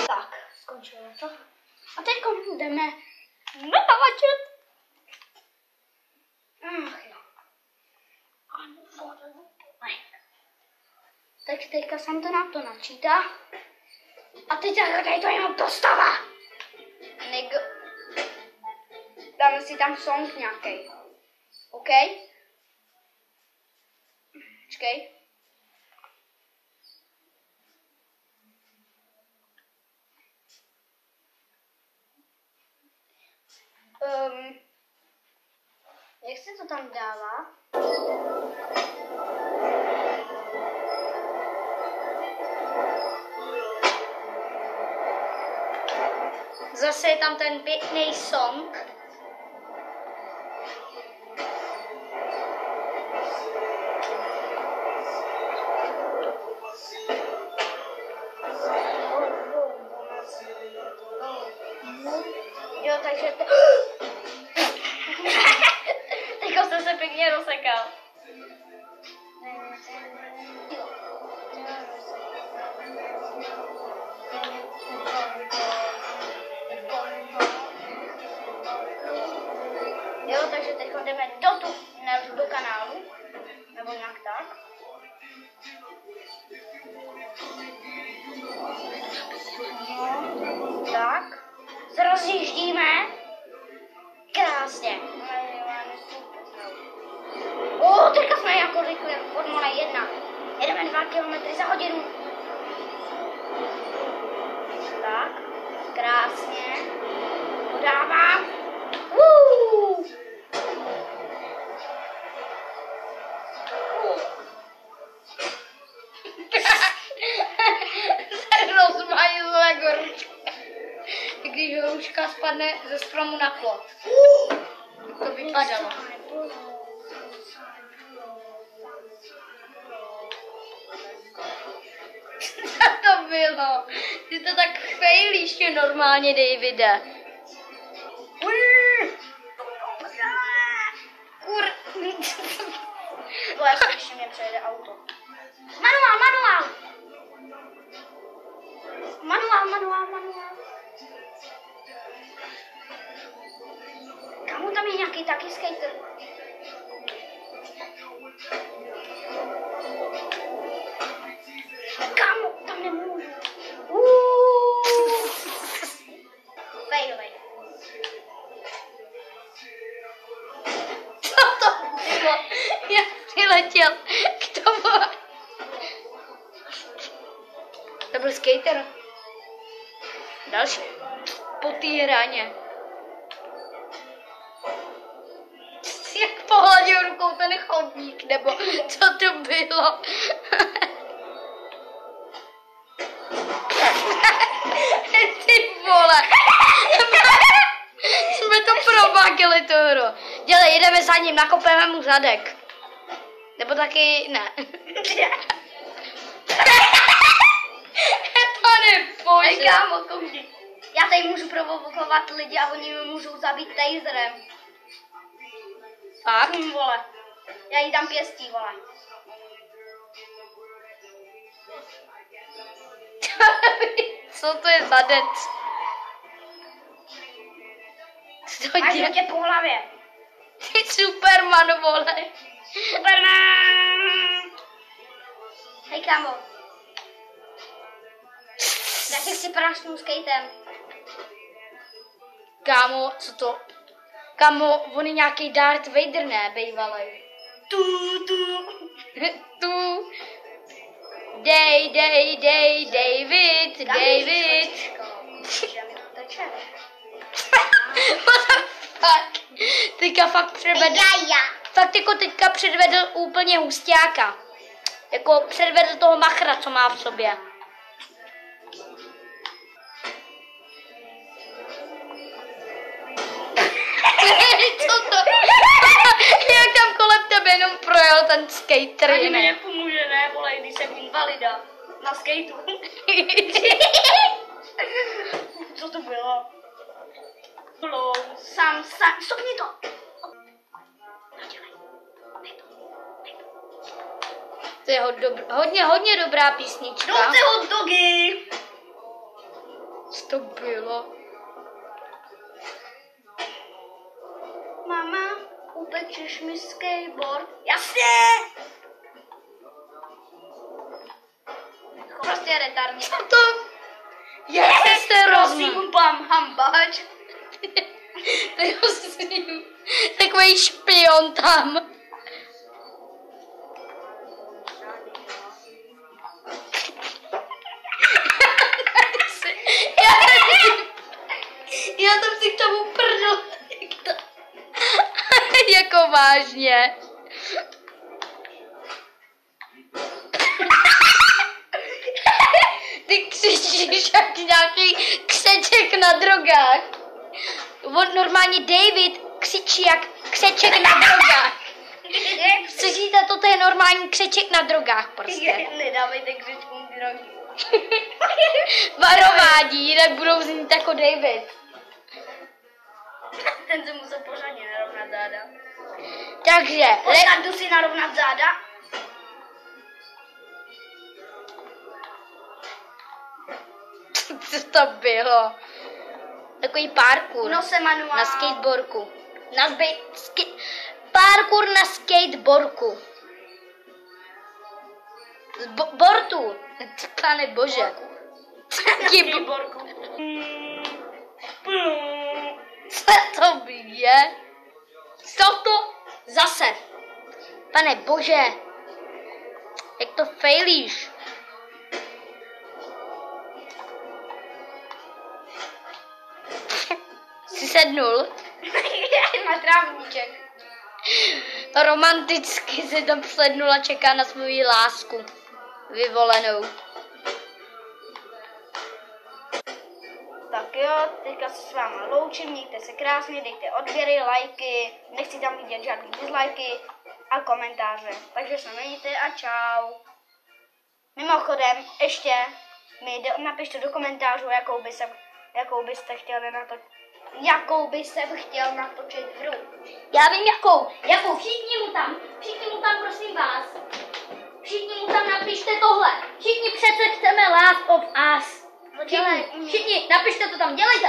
Tak, skončilo to. A teď jdeme natáčet. Ach jo. Tak teďka jsem to na to načítá. A teď tady to jenom postava. Dáme si tam song nějaký. OK? Počkej. Jak se to tam dává? Zase je tam ten pěkný song. Jo, takže to... Teďko jsem se pěkně rozsekal. Jo, takže teď jdeme do kanálu, nebo nějak tak. No, tak. Rozjíždíme. Krásně. Teďka jsme jako rychle Formule 1. Jedeme 2 km za hodinu. Tak, krásně. Podávám. Rozmajzla gorčka. Když hruška spadne ze stromu na plot. To vypadalo. To bylo. Ty to tak failíš normálně, Davide. Tohle ještě mě přejede auto. Manuál. Kamu tam je nějaký taky skater? Kamu, tam nemůžu. Failej. Co to bylo? Já přiletěl k tomu. To byl skater. Další. Po té hraně. Jak pohladil rukou ten chodník, nebo co to bylo? Ty vole. Jsme to probákili tu hru. Dělej, jedeme za ním, nakopeme mu zadek. Nebo taky ne. Pane bože. Kámo, koukni. Já tady můžu provokovat lidi a oni mi můžou zabít taserem. Fakt? Vole. Já jí dám pěstí, vole. Co to je za dec? Co to dělá? Tě po hlavě. Ty Superman, vole. Superman. Hej, kámo. Já si chci prašnou skatem. Kámo, co to? Kámo, on je nějaký Darth Vader, ne, bejvalej. Tu. David. What the fuck? Teďka fakt předvedl. Fakt jako teďka předvedl úplně husťáka. Jako předvedl toho machra, co má v sobě. Co to? Jak tam kolem tebe jenom projel ten skater. Ani mi nepomůže, ne, vole, když jsem invalida na skateu. Co to bylo? Sám, stopni to. To je hodně dobrá písnička. No ty hot dogy! Co to bylo? Mama, upečeš mi skateboard? Jasně! Prostě retardně. Co to? Jak jste Prosím, pan hambač. Prosím. Takový špion tam. Já tam si k tomu prdl. Jako vážně. Ty křičíš jak nějaký křeček na drogách. On normálně David křičí jak křeček na drogách. Slyšíte, toto je normální křeček na drogách prostě. Nedávejte křečkům drogy. Varování, jinak budou znít jako David. Ten se musel pořádně narovnat záda. Takže, Jdu si narovnat záda. co to bylo? Takový parkour No se manuál. na skateboardku. Parkour na skateboardku. Bortu. Pane bože. Skateboardku. Co to je? Co to zase? Pane bože. Jak to failíš? Jsi sednul? Má trávníček. Romanticky si tam sednul a čeká na svou lásku. Vyvolenou. Tak jo, teďka se s váma loučím, mějte se krásně, dejte odběry, lajky, nechci tam vidět žádný dislajky a komentáře. Takže se mějte a čau. Mimochodem, ještě mi napište do komentářů, jakou byste chtěl natočit hru. Já vím jakou, všichni mu tam prosím vás, všichni mu tam napište tohle, všichni přece chceme Last of Us, všichni napište to tam, dělejte.